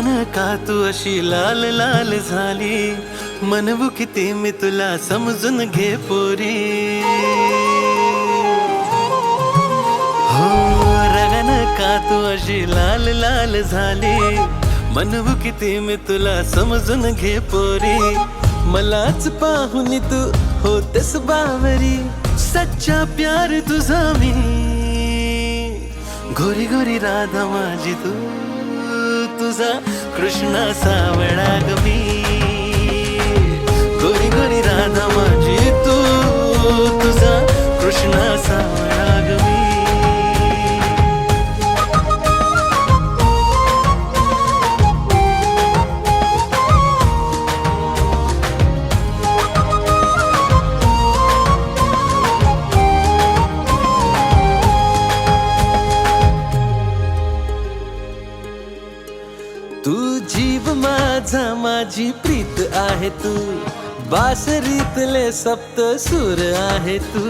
रगन का तू अशी लाल लाल झाली, म्हणू किती मी तुला समजून घे पोरी. हो रगन का तू अशी लाल लाल झाली, म्हणू किती मी तुला समजून घे पोरी. मलाच पाहून तू होतेस बावरी, सच्चा प्यार तुझा मी. गोरी गोरी राधा माझी तू, तुझा कृष्णा सावळा ग मी. गोरी गोरी राधा माझी तू, तुझा कृष्णा सावळा ग मी. तू जीव माझा माझी प्रीत आहे तू, बासरीतले सप्त सूर आहे तू.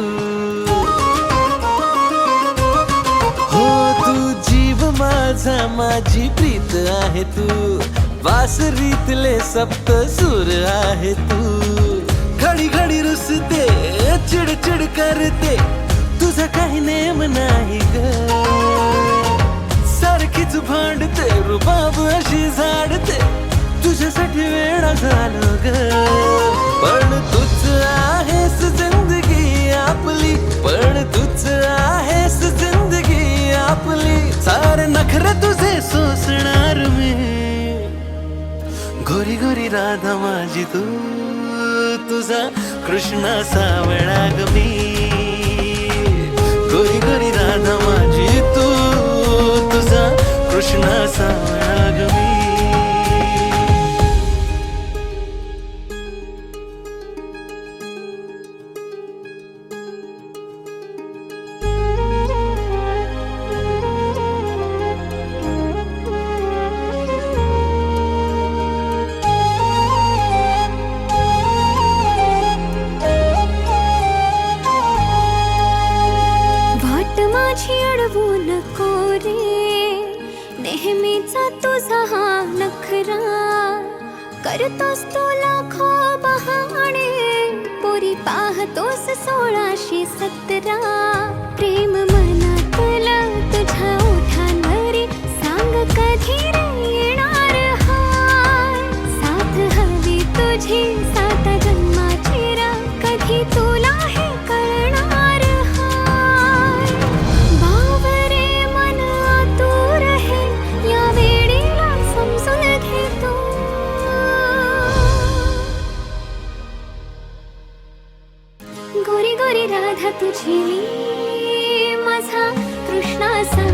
हो तू जीव माझा माझी प्रीत आहे तू, बासरीतले सप्त सूर आहे तू. घडी घडी रुसते चिडचिड करते, तुझा काही नेम नाही ग. सारखीच भांडते रुबाब अशी झाडते, तुझ्यासाठी वेळा झालो ग. पण तूच आहेस जिंदगी आपली, पण तूच आहेस जिंदगी आपली. सारे नखरे तुझे सोसणार मी. गोरी गोरी राधा माझी तू, तुझा कृष्णा सावळा ग मी. गोरी गोरी राधा माझी तू, तुझा कृष्णा सावळा ग मी. माझी अडवू नको रे, नेहमीचा तुझा हा नखरा. करतोस तू लाखो बहाणे, पोरी पाहतोस 1617. प्रेम मनातलं तुझ्या ओठांवरी, सांग कधी रे येणार हाय. साथ हवी तुझी 7 जन्माची रा, कधी तुला हे कळणार हाय. बावरे मन आतुर हे, या वेळेला समजून घेतो. गोरी गोरी राधा तुझी मी, माझा कृष्णा सा